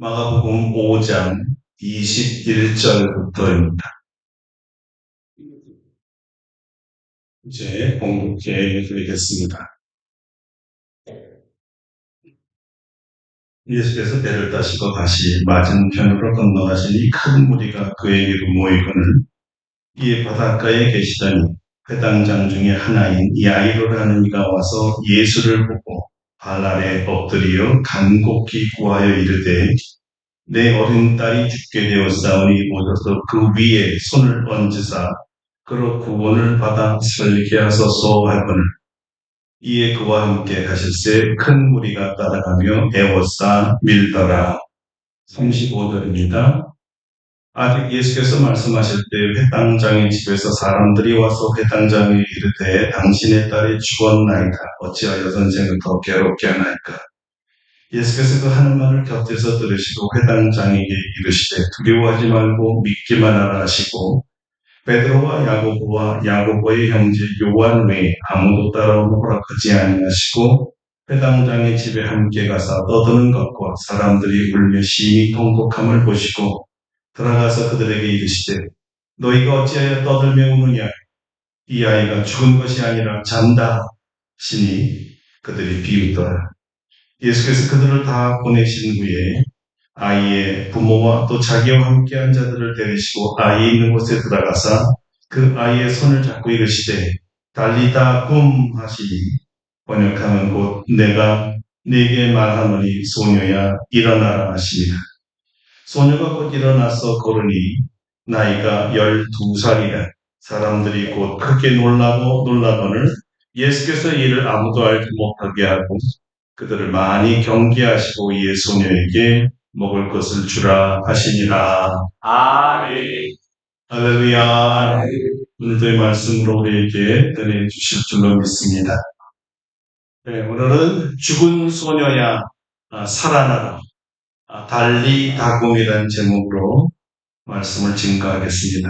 마가복음 5장 21절부터입니다. 이제 공독해 드리겠습니다. 예수께서 배를 타시고 다시 맞은편으로 건너가시니 큰 무리가 그에게로 모이거늘 이에 바닷가에 계시더니 회당장 중에 하나인 야이로라는 이가 와서 예수를 보고 발 아래 엎드려 간곡히 구하여 이르되 내 어린 딸이 죽게 되었사오니 오셔서 그 위에 손을 얹으사 그로 구원을 받아 살게 하소서 하거늘 이에 그와 함께 가실새 큰 무리가 따라가며 애워싸 밀더라. 35절입니다. 아직 예수께서 말씀하실 때 회당장의 집에서 사람들이 와서 회당장에 이르되 당신의 딸이 죽었나이다. 어찌하여 선생을 더 괴롭게 하나이까. 예수께서 그 하는 말을 곁에서 들으시고 회당장에게 이르시되 두려워하지 말고 믿기만 하라 하시고 베드로와 야고보와 야고보의 형제 요한 외에 아무도 따라오는 허락하지 아니하시고 회당장의 집에 함께 가사 떠드는 것과 사람들이 울며 심히 통곡함을 보시고 들어가서 그들에게 이르시되 너희가 어찌하여 떠들며 우느냐. 이 아이가 죽은 것이 아니라 잔다 하시니 그들이 비웃더라. 예수께서 그들을 다 보내신 후에 아이의 부모와 또 자기와 함께한 자들을 데리시고 아이 있는 곳에 들어가사 그 아이의 손을 잡고 이르시되 달리다 꿈 하시니 번역하면 곧 내가 네게 말하노니 소녀야 일어나라 하시니라. 소녀가 곧 일어나서 걸으니 나이가 12살이라. 사람들이 곧 크게 놀라거늘 예수께서 이를 아무도 알지 못하게 하고 그들을 많이 경계하시고 이에 소녀에게 먹을 것을 주라 하시니라. 아멘. 할렐루야. 오늘도 이 말씀으로 우리에게 은혜 주실 줄로 믿습니다. 네, 오늘은 죽은 소녀야 살아나라. 달리 다굼이라는 제목으로 말씀을 증거하겠습니다.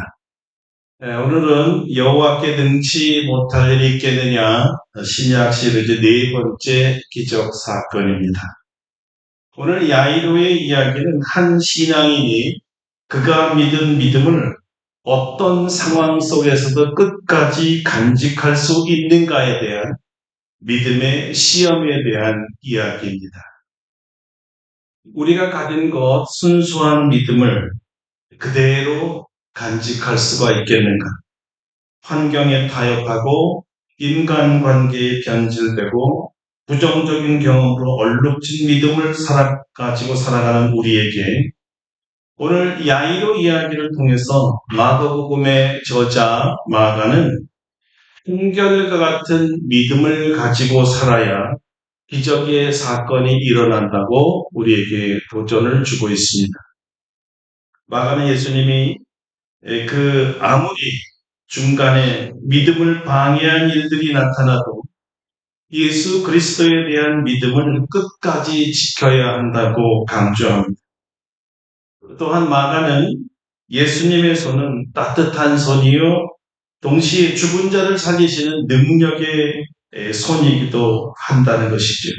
네, 오늘은 여호와께 능치 못할 일이 있겠느냐 신약 시리즈 네 번째 기적 사건입니다. 오늘 야이로의 이야기는 한 신앙인이 그가 믿은 믿음을 어떤 상황 속에서도 끝까지 간직할 수 있는가에 대한 믿음의 시험에 대한 이야기입니다. 우리가 가진 것 순수한 믿음을 그대로 간직할 수가 있겠는가? 환경에 타협하고 인간관계에 변질되고 부정적인 경험으로 얼룩진 믿음을 가지고 살아가는 우리에게 오늘 야이로 이야기를 통해서 마가복음의 저자 마가는 한결과 같은 믿음을 가지고 살아야 기적의 사건이 일어난다고 우리에게 도전을 주고 있습니다. 마가는 예수님이 아무리 중간에 믿음을 방해한 일들이 나타나도 예수 그리스도에 대한 믿음을 끝까지 지켜야 한다고 강조합니다. 또한 마가는 예수님의 손은 따뜻한 손이요 동시에 죽은 자를 살리시는 능력의 손이기도 한다는 것이죠.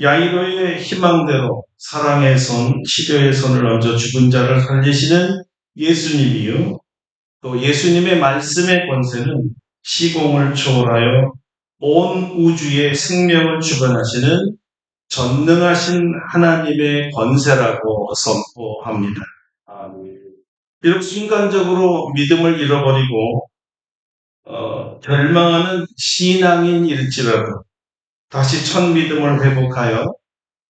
야이로의 희망대로 사랑의 손, 치료의 손을 얹어 죽은 자를 살리시는 예수님이요. 또 예수님의 말씀의 권세는 시공을 초월하여 온 우주의 생명을 주관하시는 전능하신 하나님의 권세라고 선포합니다. 비록 순간적으로 믿음을 잃어버리고 절망하는 신앙인일지라도 다시 첫 믿음을 회복하여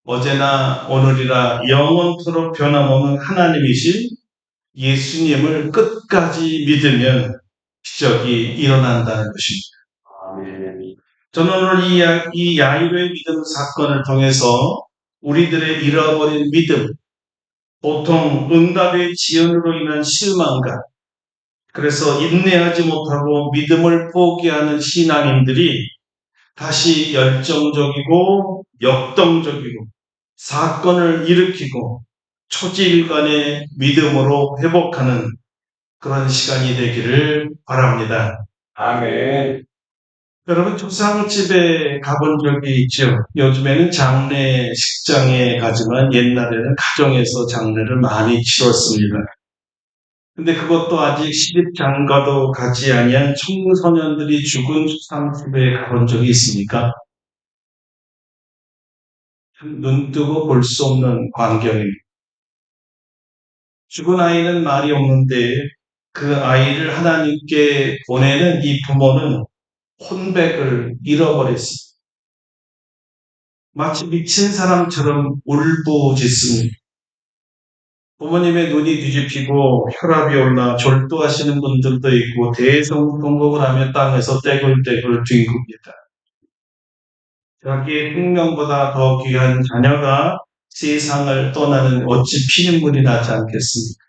어제나 오늘이라 영원토록 변함없는 하나님이신 예수님을 끝까지 믿으면 기적이 일어난다는 것입니다. 저는 오늘 이 야이로의 믿음 사건을 통해서 우리들의 잃어버린 믿음, 보통 응답의 지연으로 인한 실망감, 그래서 인내하지 못하고 믿음을 포기하는 신앙인들이 다시 열정적이고 역동적이고 사건을 일으키고 초지일관의 믿음으로 회복하는 그런 시간이 되기를 바랍니다. 아멘. 여러분 초상집에 가본 적이 있죠? 요즘에는 장례 식장에 가지만 옛날에는 가정에서 장례를 많이 치렀습니다. 근데 그것도 아직 시집장가도 가지 아니한 청소년들이 죽은 초상집에 가본 적이 있습니까? 눈 뜨고 볼 수 없는 광경입니다. 죽은 아이는 말이 없는데 그 아이를 하나님께 보내는 이 부모는 혼백을 잃어버렸습니다. 마치 미친 사람처럼 울부짖습니다. 부모님의 눈이 뒤집히고 혈압이 올라 졸도하시는 분들도 있고 대성통곡을 하며 땅에서 떼굴떼굴 뒹굽니다. 자기의 생명보다 더 귀한 자녀가 세상을 떠나는 어찌 피눈물이 나지 않겠습니까?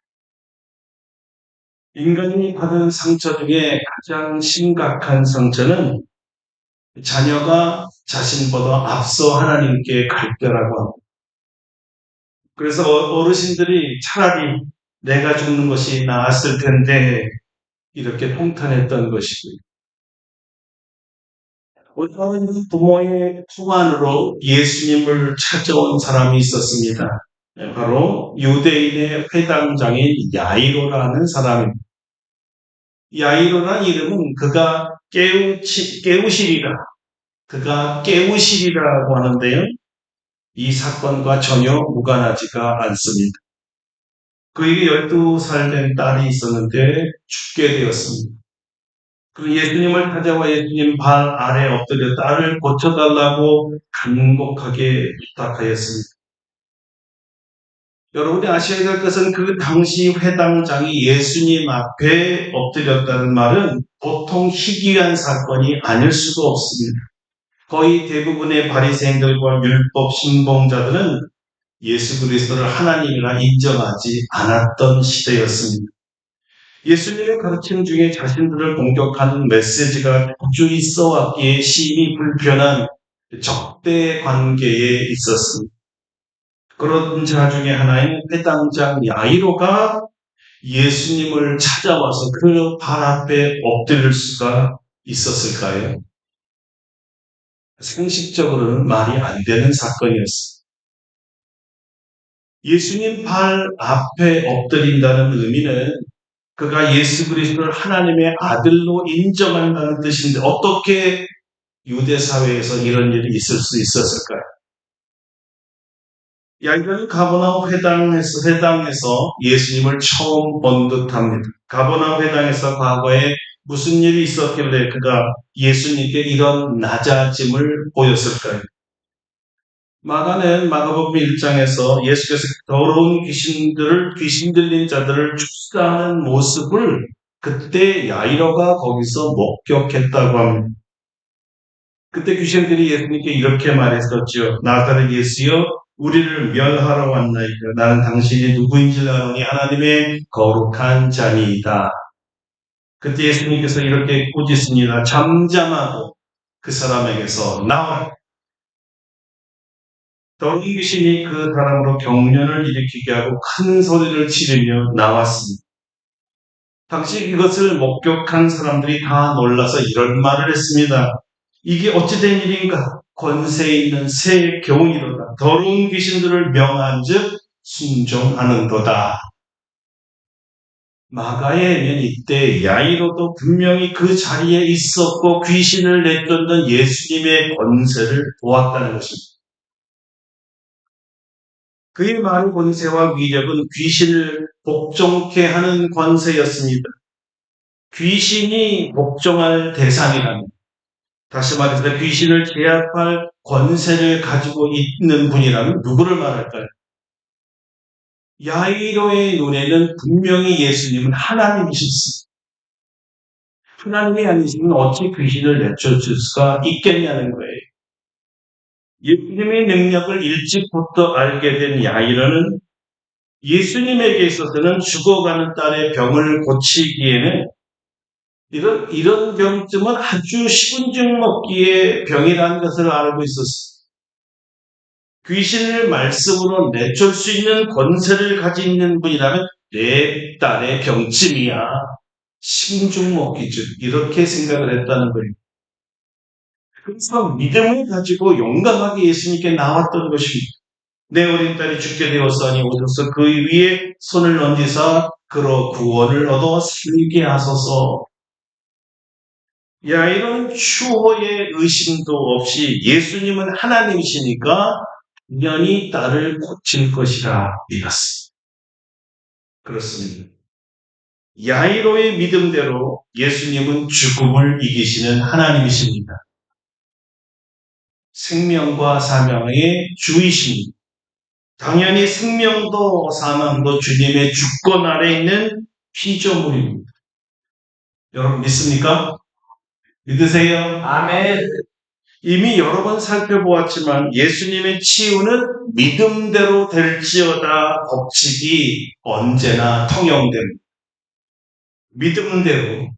인간이 받은 상처 중에 가장 심각한 상처는 자녀가 자신보다 앞서 하나님께 갈 때라고 합니다. 그래서 어르신들이 차라리 내가 죽는 것이 나았을 텐데 이렇게 통탄했던 것이고요. 어떤 부모의 통안으로 예수님을 찾아온 사람이 있었습니다. 바로 유대인의 회당장인 야이로라는 사람입니다. 야이로라는 이름은 깨우시리라, 그가 깨우시리라고 하는데요. 이 사건과 전혀 무관하지가 않습니다. 그에게 12살 된 딸이 있었는데 죽게 되었습니다. 그 예수님을 찾아와 예수님 발 아래 엎드려 딸을 고쳐달라고 간곡하게 부탁하였습니다. 여러분이 아셔야 될 것은 그 당시 회당장이 예수님 앞에 엎드렸다는 말은 보통 희귀한 사건이 아닐 수도 없습니다. 거의 대부분의 바리새인들과 율법 신봉자들은 예수 그리스도를 하나님이라 인정하지 않았던 시대였습니다. 예수님의 가르침 중에 자신들을 공격하는 메시지가 쭉 있어 왔기에 심히 불편한 적대 관계에 있었습니다. 그런 자 중에 하나인 회당장 야이로가 예수님을 찾아와서 그 발 앞에 엎드릴 수가 있었을까요? 상식적으로는 말이 안 되는 사건이었습니다. 예수님 발 앞에 엎드린다는 의미는 그가 예수 그리스도를 하나님의 아들로 인정한다는 뜻인데 어떻게 유대 사회에서 이런 일이 있을 수 있었을까요? 야이로는 가버나움 회당에서 예수님을 처음 본 듯합니다. 가버나움 회당에서 과거에 무슨 일이 있었길래 그가 예수님께 이런 낮아짐을 보였을까요? 마가복음 1장에서 예수께서 더러운 귀신 들린 자들을 축사하는 모습을 그때 야이로가 거기서 목격했다고 합니다. 그때 귀신들이 예수님께 이렇게 말했었죠. 나사렛 예수여, 우리를 멸하러 왔나이까. 나는 당신이 누구인지 아노니 하나님의 거룩한 자니이다. 그때 예수님께서 이렇게 꾸짖습니다. 잠잠하고 그 사람에게서 나와라. 더러운 귀신이 그 사람으로 경련을 일으키게 하고 큰 소리를 지르며 나왔습니다. 당시 이것을 목격한 사람들이 다 놀라서 이런 말을 했습니다. 이게 어찌된 일인가? 권세 있는 새 교훈이로다. 더러운 귀신들을 명한 즉 순종하는도다. 마가에는 이때 야이로도 분명히 그 자리에 있었고 귀신을 내쫓는 예수님의 권세를 보았다는 것입니다. 그의 많은 권세와 위력은 귀신을 복종케 하는 권세였습니다. 귀신이 복종할 대상이라면, 다시 말해서 귀신을 제압할 권세를 가지고 있는 분이라면 누구를 말할까요? 야이로의 눈에는 분명히 예수님은 하나님이셨습니다. 하나님이 아니시면 어찌 귀신을 내쫓을 수가 있겠냐는 거예요. 예수님의 능력을 일찍부터 알게 된 야이로는 예수님에게 있어서는 죽어가는 딸의 병을 고치기에는 이런 병쯤은 아주 식은 죽 먹기의 병이라는 것을 알고 있었습니다. 귀신을 말씀으로 내쫓을 수 있는 권세를 가지고 있는 분이라면 내 딸의 병쯤이야. 식은 죽 먹기쯤 이렇게 생각을 했다는 거예요. 그래서 믿음을 가지고 용감하게 예수님께 나왔던 것입니다. 내 어린 딸이 죽게 되었으니 오셔서 그 위에 손을 얹으사 그로 구원을 얻어 살게 하소서. 이런 추호의 의심도 없이 예수님은 하나님이시니까 당연히 딸을 고칠 것이라 믿었습니다. 그렇습니다. 야이로의 믿음대로 예수님은 죽음을 이기시는 하나님이십니다. 생명과 사명의 주이십니다. 당연히 생명도 사망도 주님의 주권 아래 있는 피조물입니다. 여러분 믿습니까? 믿으세요? 아멘. 이미 여러 번 살펴보았지만 예수님의 치유는 믿음대로 될지어다 법칙이 언제나 통용됩니다. 믿음대로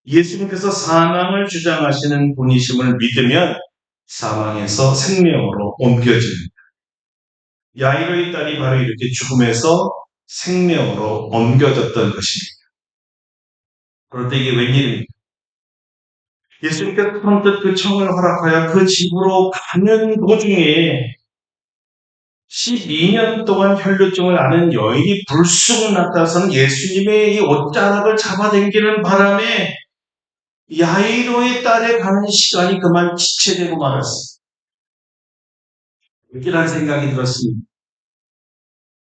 예수님께서 사망을 주장하시는 분이심을 믿으면 사망에서 생명으로 옮겨집니다. 야이로의 딸이 바로 이렇게 죽음에서 생명으로 옮겨졌던 것입니다. 그런데 이게 웬일입니까? 예수님께서 선뜻 그 청을 허락하여 그 집으로 가는 도중에 12년 동안 혈루증을 앓은 여인이 불쑥 나타나서는 예수님의 이 옷자락을 잡아당기는 바람에 야이로의 딸에 가는 시간이 그만 지체되고 말았습니다. 이런 생각이 들었습니다.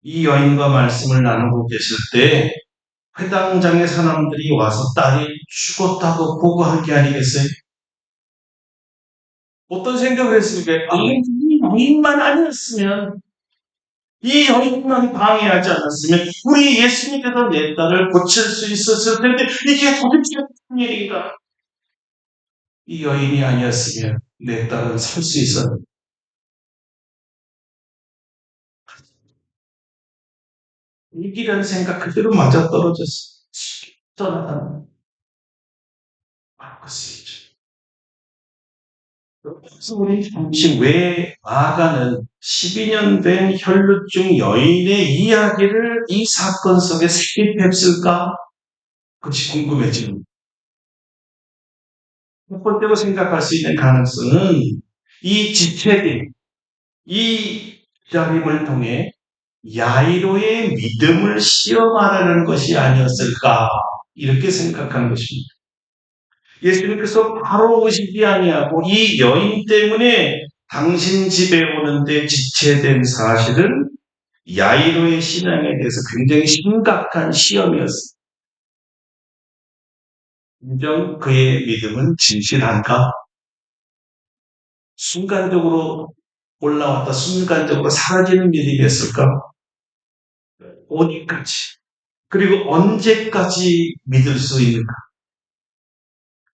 이 여인과 말씀을 나누고 계실 때 회당장의 사람들이 와서 딸이 죽었다고 보고한 게 아니겠어요? 어떤 생각을 했습니까? 이 여인만 아니었으면, 이 여인만 방해하지 않았으면 우리 예수님께서 내 딸을 고칠 수 있었을 텐데 이게 도대체 무슨 일인가? 이 여인이 아니었으면 내 딸은 살 수 있었는데. 이기라는 생각 그대로 맞아떨어졌어. 떠나가는 것이죠. 그래서 우리 잠시 왜 마가는 12년 된 혈루증 여인의 이야기를 이 사건 속에 삽입했을까? 그것이 궁금해집니다. 첫 번째로 생각할 수 있는 가능성은 이 지체됨, 이 기다림을 통해 야이로의 믿음을 시험하라는 것이 아니었을까? 이렇게 생각하는 것입니다. 예수님께서 바로 오시지 아니하고 이 여인 때문에 당신 집에 오는데 지체된 사실은 야이로의 신앙에 대해서 굉장히 심각한 시험이었습니다. 인정 그의 믿음은 진실한가? 순간적으로 올라왔다 순간적으로 사라지는 믿음이었을까? 어디까지? 그리고 언제까지 믿을 수 있는가?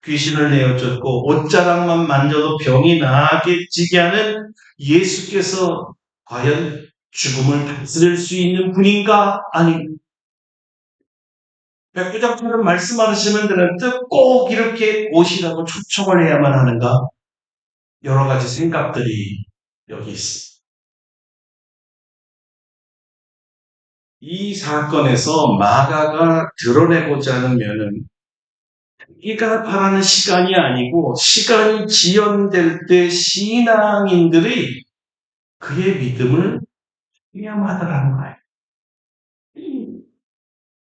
귀신을 내어쫓고 옷자락만 만져도 병이 나아지게 하는 예수께서 과연 죽음을 다스릴 수 있는 분인가? 아닌가? 백부장처럼 말씀하시면 되는 뜻 꼭 이렇게 오시라고 초청을 해야만 하는가? 여러 가지 생각들이 여기 있습니다. 이 사건에서 마가가 드러내고자 하는 면은 자기가 바라는 시간이 아니고 시간이 지연될 때 신앙인들이 그의 믿음을 위험하다라는 거예요.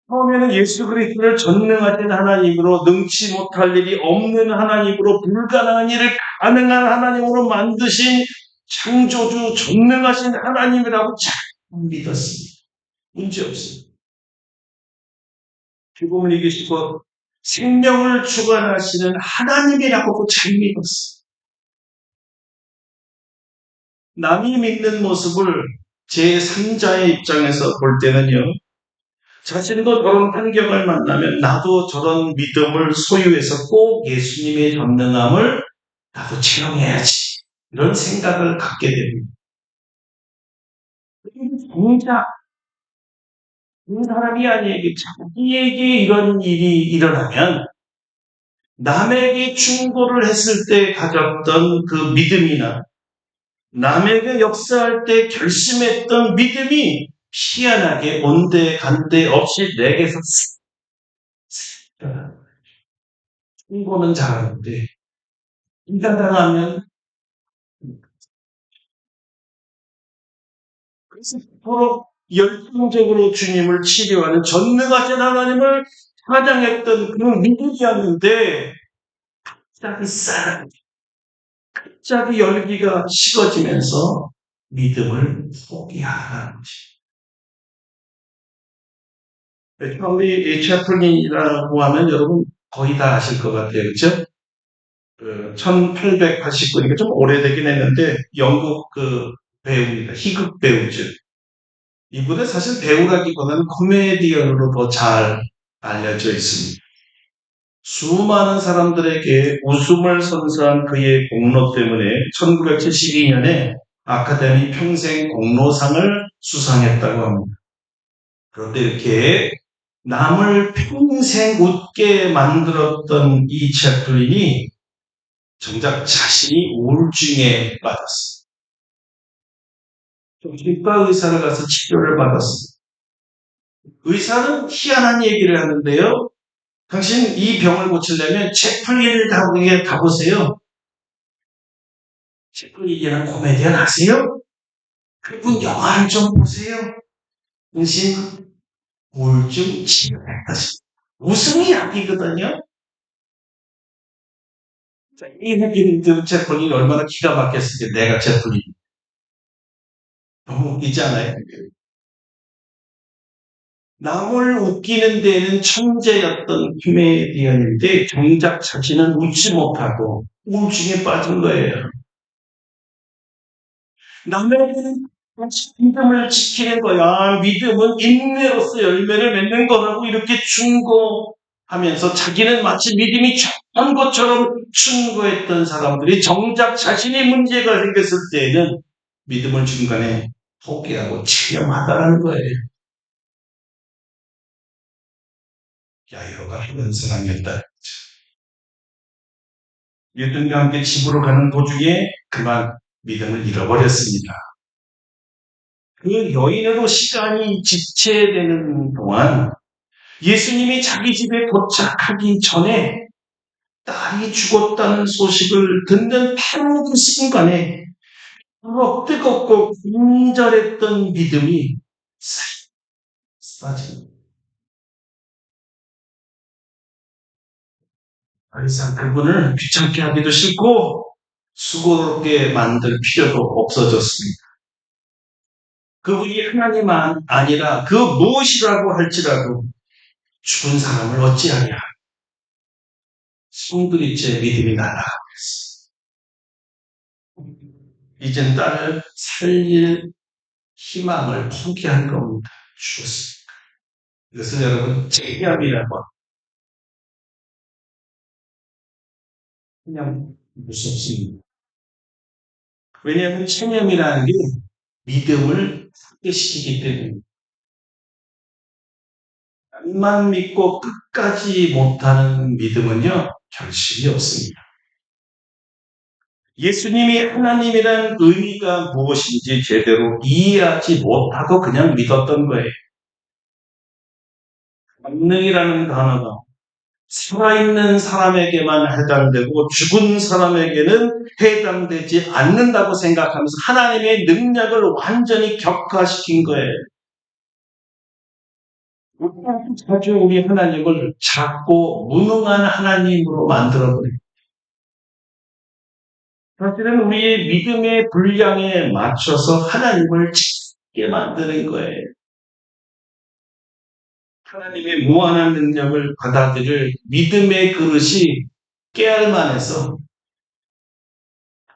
처음에는 예수 그리스도를 전능하신 하나님으로 능치 못할 일이 없는 하나님으로 불가능한 일을 가능한 하나님으로 만드신 창조주 전능하신 하나님이라고 잘 믿었습니다. 문제없습니다. 죽음을 이기시고 생명을 주관하시는 하나님이라고 잘 믿었습니다. 남이 믿는 모습을 제3자의 입장에서 볼 때는요. 자신도 저런 환경을 만나면 나도 저런 믿음을 소유해서 꼭 예수님의 전능함을 나도 체험해야지. 이런 생각을 갖게 됩니다. 정작 그 사람이 아니에게 자기에게 이런 일이 일어나면 남에게 충고를 했을 때 가졌던 그 믿음이나 남에게 역사할 때 결심했던 믿음이 희한하게 온데 간데 없이 내게서 충고는 잘하는데 이가 당하면 그래서 서로 열정적으로 주님을 치료하는 전능하신 하나님을 찬양했던 그 믿음이었는데 갑자기 열기가 식어지면서 믿음을 포기하는 것이. 찰리 채플린이라고 하면 여러분 거의 다 아실 것 같아요. 그렇죠? 1889니까 좀 오래되긴 했는데 영국 그 배우입니다. 희극 배우죠. 이분은 사실 배우라기보다는 코미디언으로 더 잘 알려져 있습니다. 수많은 사람들에게 웃음을 선사한 그의 공로 때문에 1972년에 아카데미 평생 공로상을 수상했다고 합니다. 그런데 이렇게 남을 평생 웃게 만들었던 이 채플린이 정작 자신이 우울증에 빠졌습니다. 정신과 의사를 가서 치료를 받았습니다. 의사는 희한한 얘기를 하는데요. 당신 이 병을 고치려면 채플린을 가보세요. 채플린이라는 코미디언 아세요? 그분 영화를 좀 보세요. 당신 우울증 치료했다. 웃음이 약이거든요. 이 얘기를 들은 채플린이 얼마나 기가 막혔을지 내가 채플린. 너무 웃기지 않아요? 남을 웃기는 데는 천재였던 코미디언인데 정작 자신은 웃지 못하고 우울증에 빠진 거예요. 남에게는 믿음을 지키는 거야. 믿음은 인내로서 열매를 맺는 거라고 이렇게 충고하면서 자기는 마치 믿음이 좋은 것처럼 충고했던 사람들이 정작 자신이 문제가 생겼을 때에는 믿음을 중간에 포기하고 체념하다라는 거예요. 야이로가 그런 사람이었다. 뉴턴과 함께 집으로 가는 도중에 그만 믿음을 잃어버렸습니다. 그 여인으로 시간이 지체되는 동안 예수님이 자기 집에 도착하기 전에 딸이 죽었다는 소식을 듣는 바로 그 순간에 뜨겁고 간절했던 믿음이 사라집니다. 더 이상 그분을 귀찮게 하기도 싫고 수고롭게 만들 필요도 없어졌습니다. 그분이 하나님 아니라 그 무엇이라고 할지라도 죽은 사람을 어찌하랴. 송두리째 믿음이 날아가고 있어요. 이젠 딸을 살릴 희망을 포기한 겁니다. 죽었습니다. 그래서 여러분 체념이라고 그냥 무섭습니다. 왜냐하면 체념이라는 게 믿음을 삭제시키기 때문에 만 믿고 끝까지 못하는 믿음은요 결실이 없습니다. 예수님이 하나님이란 의미가 무엇인지 제대로 이해하지 못하고 그냥 믿었던 거예요. 권능이라는 단어가 살아있는 사람에게만 해당되고 죽은 사람에게는 해당되지 않는다고 생각하면서 하나님의 능력을 완전히 격화시킨 거예요. 자주 우리 하나님을 작고 무능한 하나님으로 만들어버려요. 사실은 우리의 믿음의 분량에 맞춰서 하나님을 작게 만드는 거예요. 하나님의 무한한 능력을 받아들일 믿음의 그릇이 깨알만해서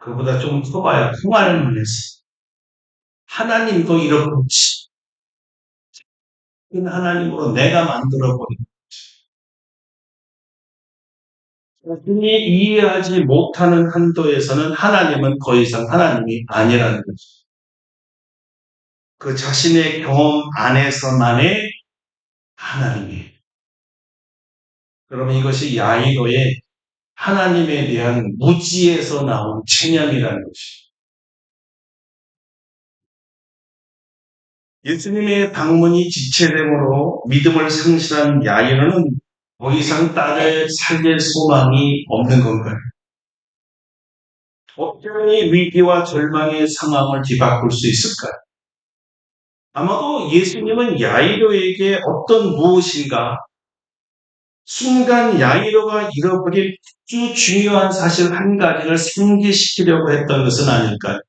그보다 좀 커봐야 풍알만해서 하나님도 이렇게 큰 하나님으로 내가 만들어버린 자신이 이해하지 못하는 한도에서는 하나님은 더 이상 하나님이 아니라는 거죠. 그 자신의 경험 안에서만의 하나님이에요. 그러면 이것이 야이로의 하나님에 대한 무지에서 나온 체념이라는 것이죠. 예수님의 방문이 지체됨으로 믿음을 상실한 야이로는 더 이상 딸을 살릴 소망이 없는 건가요? 어쩌니 위기와 절망의 상황을 뒤바꿀 수 있을까요? 아마도 예수님은 야이로에게 어떤 무엇인가 순간 야이로가 잃어버린 아주 중요한 사실 한 가지를 상기시키려고 했던 것은 아닐까요?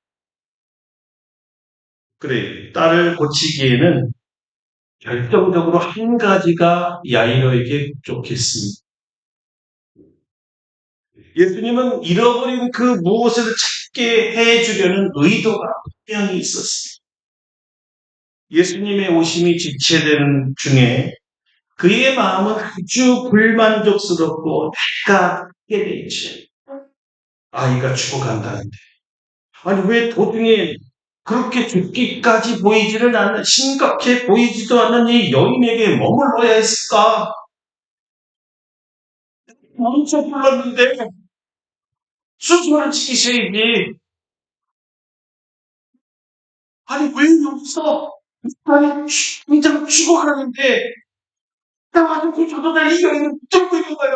그래, 딸을 고치기에는 결정적으로 한 가지가 야이로에게 부족했습니다. 예수님은 잃어버린 그 무엇을 찾게 해주려는 의도가 분명히 있었습니다. 예수님의 오심이 지체되는 중에 그의 마음은 아주 불만족스럽고 가게 돼 있죠. 아이가 죽어간다는데. 아니, 왜 도중에 그렇게 죽기까지 보이지는 않는, 심각해 보이지도 않는 이 여인에게 머물러야 했을까? 먼저 불렀는데, 수술을 지키셔야지. 아니, 왜 여기서, 아니, 당장 죽어가는데, 나와서 저도 날 이 여인을 붙들고 있는 거야.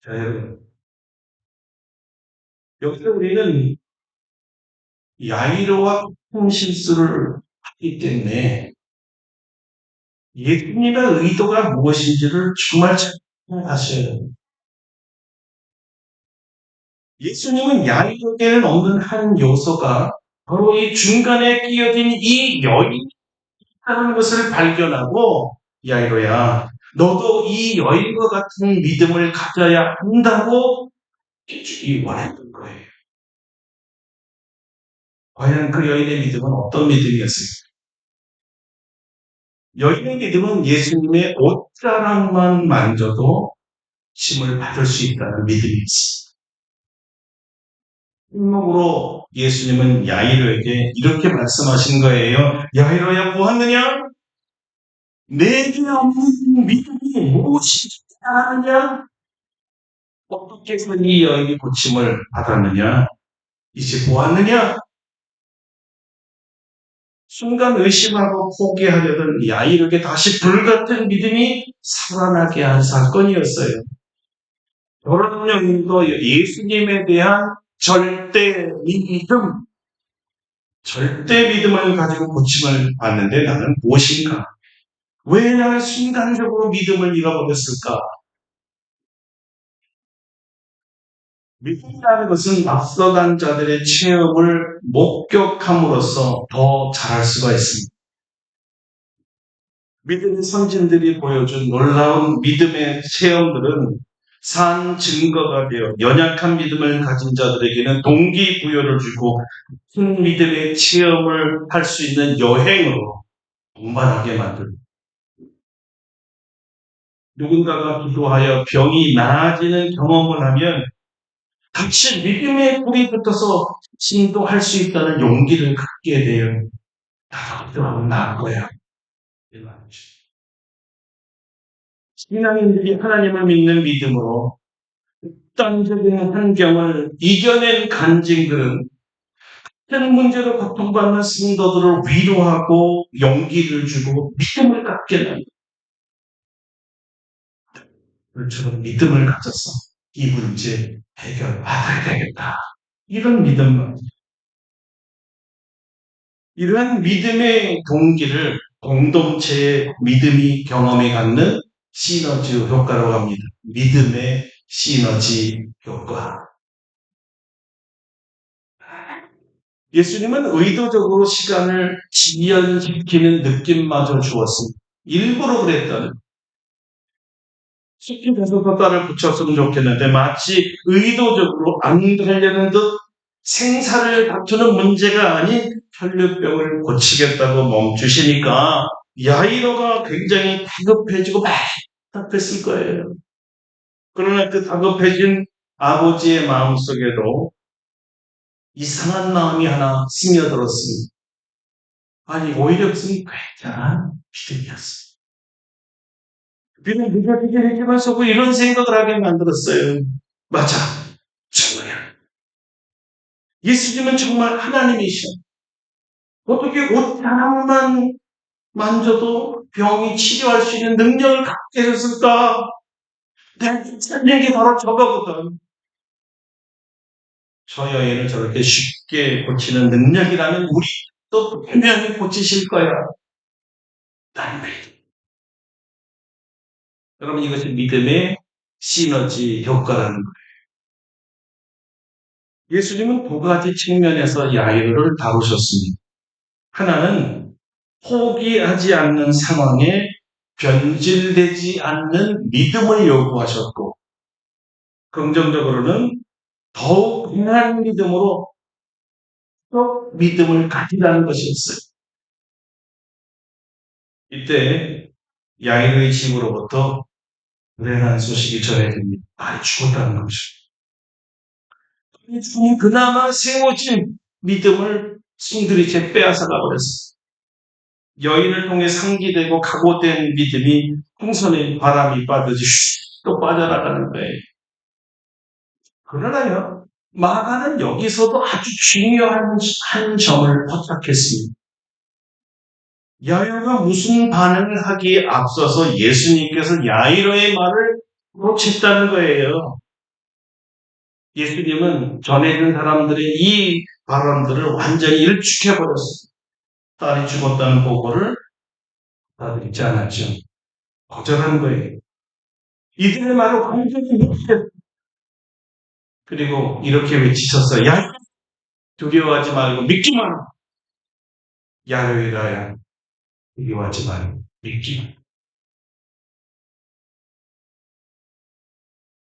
자, 여러분. 여기서 우리는 야이로와 같은 실수를 하기 때문에 예수님의 의도가 무엇인지를 정말 잘 아셔야 합니다. 예수님은 야이로에게는 없는 한 요소가 바로 이 중간에 끼어진 이 여인이라는 것을 발견하고 야이로야, 너도 이 여인과 같은 믿음을 가져야 한다고 주기 원했던 거예요. 과연 그 여인의 믿음은 어떤 믿음이었을까요? 여인의 믿음은 예수님의 옷자락만 만져도 힘을 받을 수 있다는 믿음이었습니다. 행목으로 예수님은 야이로에게 이렇게 말씀하신 거예요. 야이로야, 보았느냐? 내게 없는 믿음이 무엇인지 아느냐? 어떻게 해서 이 여인이 고침을 받았느냐? 이제 보았느냐? 순간 의심하고 포기하려던 야이로에게 다시 불같은 믿음이 살아나게 한 사건이었어요. 저런 영도 예수님에 대한 절대 믿음을 가지고 고침을 받는데 나는 무엇인가? 왜 나는 순간적으로 믿음을 잃어버렸을까? 믿음이라는 것은 앞서간 자들의 체험을 목격함으로써 더 잘할 수가 있습니다. 믿음의 선진들이 보여준 놀라운 믿음의 체험들은 산 증거가 되어 연약한 믿음을 가진 자들에게는 동기부여를 주고 큰 믿음의 체험을 할 수 있는 여행으로 동반하게 만듭니다. 누군가가 기도하여 병이 나아지는 경험을 하면 같이 믿음의 불이 붙어서 진도할 수 있다는 용기를 갖게 돼요. 나도 기도하면 나을 거야. 신앙인들이 하나님을 믿는 믿음으로 극단적인 환경을 이겨낸 간증들은 큰 문제로 고통받는 성도들을 위로하고 용기를 주고 믿음을 갖게 합니다. 그처럼 믿음을 가져서 이 문제 해결받아야 되겠다. 이런 믿음, 이러한 믿음의 동기를 공동체의 믿음이 경험해 갖는 시너지 효과라고 합니다. 믿음의 시너지 효과. 예수님은 의도적으로 시간을 지연시키는 느낌마저 주었습니다. 일부러 그랬다는. 쉽게 가서 딸을 붙였으면 좋겠는데 마치 의도적으로 안 되려는 듯 생사를 다투는 문제가 아닌 혈류병을 고치겠다고 멈추시니까 야이로가 굉장히 다급해지고 막 답답했을 거예요. 그러나 그 다급해진 아버지의 마음속에도 이상한 마음이 하나 스며들었습니다. 아니, 오히려 그것은 굉장한 믿음이었어요. 비록 무자비게 해결하시고 이런 생각을 하게 만들었어요. 맞아. 정말. 예수님은 정말 하나님이셔. 어떻게 옷 하나만 만져도 병이 치료할 수 있는 능력을 갖게 해줬을까? 내가 찾는 게 바로 저거거든. 저 여인을 저렇게 쉽게 고치는 능력이라면 우리 또 분명히 고치실 거야. 난 믿. 여러분 이것이 믿음의 시너지 효과라는 거예요. 예수님은 두 가지 측면에서 야이로를 다루셨습니다. 하나는 포기하지 않는 상황에 변질되지 않는 믿음을 요구하셨고, 긍정적으로는 더욱 강한 믿음으로 또 믿음을 가지라는 것이었어요. 이때 야이로의 집으로부터 불행한 소식이 전해집니다. 아이 죽었다는 것이죠. 그나마 세워진 믿음을 승들이째 빼앗아가 버렸어요. 여인을 통해 상기되고 각오된 믿음이 풍선에 바람이 빠듯이 또 빠져나가는 거예요. 그러나요, 마가는 여기서도 아주 중요한 한 점을 포착했습니다. 여인가 무슨 반응을 하기에 앞서서 예수님께서 야이로의 말을 고쳤다는 거예요. 예수님은 전에 있는 사람들의 이 발언들을 완전히 일축해버렸어요. 딸이 죽었다는 보고를 받아들이지 않았죠. 거절한 거예요. 이들의 말을 완전히 무시했어요. 그리고 이렇게 외치셨어요. 야, 두려워하지 말고 믿기만. 야외라야, 두려워하지 말고 믿기만.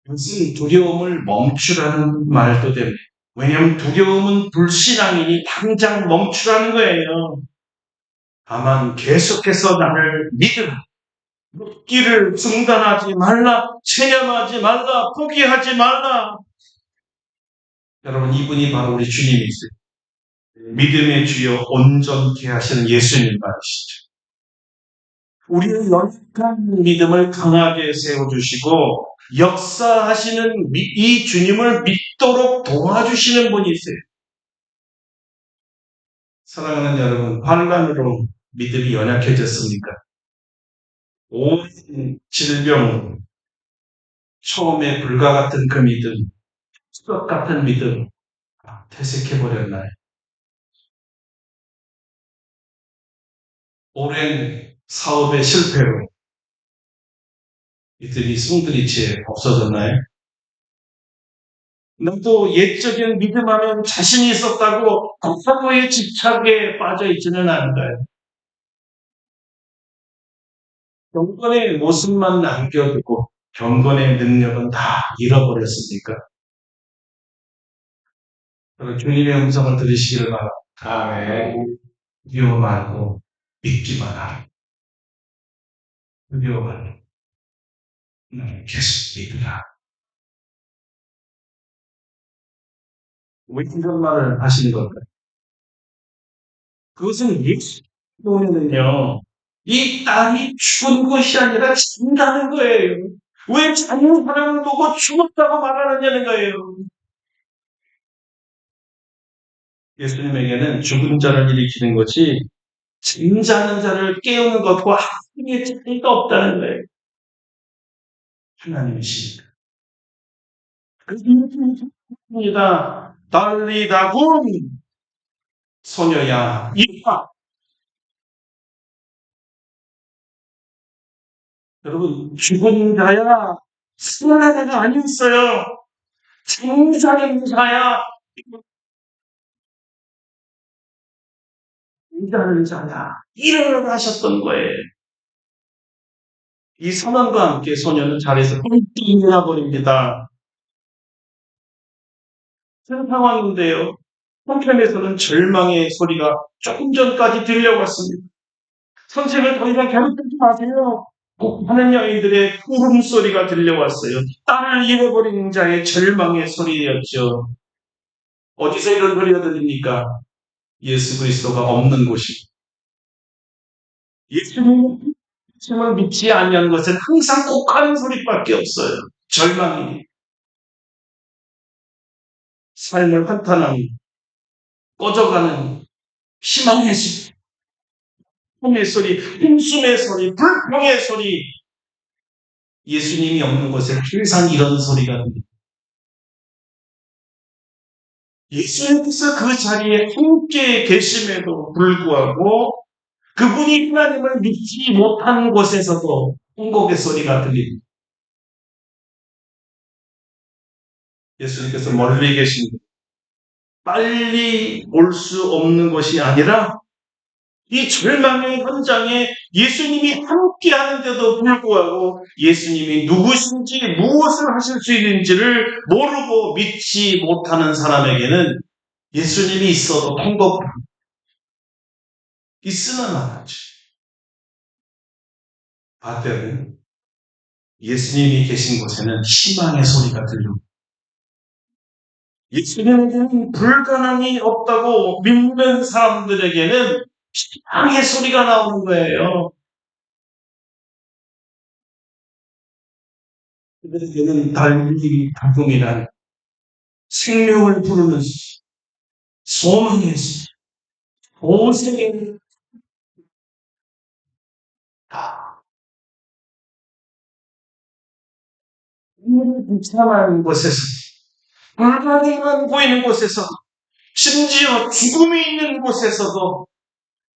이것은 두려움을 멈추라는 말도 됩니다. 왜냐하면 두려움은 불신앙이니 당장 멈추라는 거예요. 다만 계속해서 나를 믿으라. 믿기를 중단하지 말라. 체념하지 말라. 포기하지 말라. 여러분 이분이 바로 우리 주님이세요. 믿음의 주여 온전케 하시는 예수님 말이시죠. 우리의 연약한 믿음을 강하게 세워주시고 역사하시는 이 주님을 믿도록 도와주시는 분이세요. 사랑하는 여러분, 환난으로 믿음이 연약해졌습니까? 오랜 질병으로 처음에 불과 같은 그 믿음, 수것 같은 믿음 퇴색해버렸나요? 오랜 사업의 실패로 믿음이 숭들이치에 없어졌나요? 나도 옛적인 믿음하면 자신이 있었다고 사고의 집착에 빠져 있지는 않은가요? 경건의 모습만 남겨두고 경건의 능력은 다 잃어버렸습니까? 주님의 음성을 들으시기를 바랍니다. 아멘. 두려워 말고 믿기만 하라. 두려워 말고 계속 믿으라. 왜 이런 말을 하시는 걸까요? 그것은 예수님은요, 이 딸이 죽은 것이 아니라 죽는다는 거예요. 왜 자는 사람을 보고 죽었다고 말하느냐는 거예요. 예수님에게는 죽은 자를 일으키는 것이 잠자는 자를 깨우는 것과 학생의 차이가 없다는 거예요. 하나님이십니다. 그입니다. 달리다군 소녀야 이봐. 여러분 죽은 자야 살아난 자가 아니었어요. 잠자는 자야 잠자는 자야 일어나셨던 거예요. 이 선언과 함께 소녀는 자리에서 뻥 일어나 버립니다. 그런 상황인데요. 한편에서는 절망의 소리가 조금 전까지 들려왔습니다. 선생을 더 이상 괴롭히지 마세요. 하는 여인들의 울음소리가 들려왔어요. 딸을 잃어버린 자의 절망의 소리였죠. 어디서 이런 소리가 들립니까? 예수 그리스도가 없는 곳이. 예수님을 믿지 않는 것은 항상 욱하는 소리밖에 없어요. 절망이, 삶을 한탄함, 꺼져가는 희망의 소리, 꿈의 소리, 힘숨의 소리, 불평의 소리, 예수님이 없는 곳에 항상 이런 소리가 듭니다. 예수님께서 그 자리에 함께 계심에도 불구하고 그분이 하나님을 믿지 못한 곳에서도 통곡의 소리가 들립니다. 예수님께서 멀리 계신 빨리 올 수 없는 것이 아니라 이 절망의 현장에 예수님이 함께 하는데도 불구하고 예수님이 누구신지 무엇을 하실 수 있는지를 모르고 믿지 못하는 사람에게는 예수님이 있어도 통곡 있으나 말하지. 반대로 예수님이 계신 곳에는 희망의 소리가 들립니다. 예수님에게는 불가능이 없다고 믿는 사람들에게는 희망의 소리가 나오는 거예요. 그들에게는 달리 다금이란 생명을 부르는 소망의 오색의 비참한 곳에서 불가능한 보이는 곳에서 심지어 죽음이 있는 곳에서도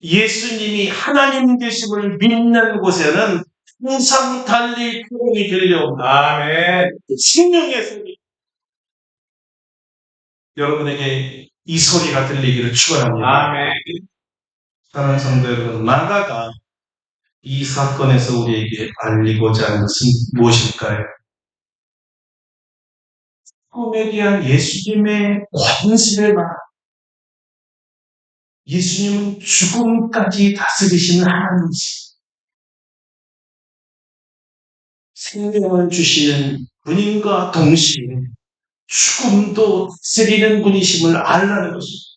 예수님이 하나님 되심을 믿는 곳에는 항상 달리 표현이 들려옵니다. 아멘. 생명의 소리. 여러분에게 이 소리가 들리기를 축원합니다. 아멘. 사랑하는 성도 여러분, 마가가 이 사건에서 우리에게 알리고자 하는 것은 무엇일까요? 꿈에 대한 예수님의 관심을 받아 예수님은 죽음까지 다스리시는 하나님이시 생명을 주시는 분인과 동시에 죽음도 다스리는 분이심을 알라는 것입니다.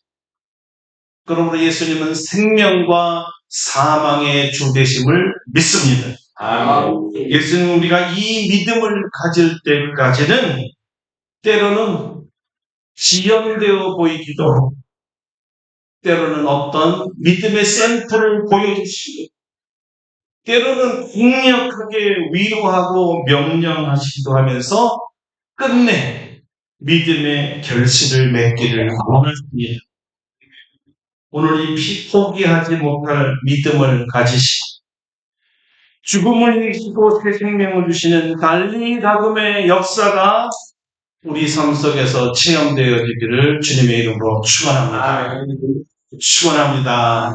그러므로 예수님은 생명과 사망의 주 되심을 믿습니다. 예수님 우리가 이 믿음을 가질 때까지는 때로는 지연되어 보이기도 때로는 어떤 믿음의 샘플을 보여주시고 때로는 강력하게 위로하고 명령하시기도 하면서 끝내 믿음의 결실을 맺기를 원하십니다. 오늘 이 포기하지 못할 믿음을 가지시고 죽음을 이기시고 새 생명을 주시는 달리 다금의 역사가 우리 삶 속에서 체험되어지기를 주님의 이름으로 축원합니다. 축원합니다.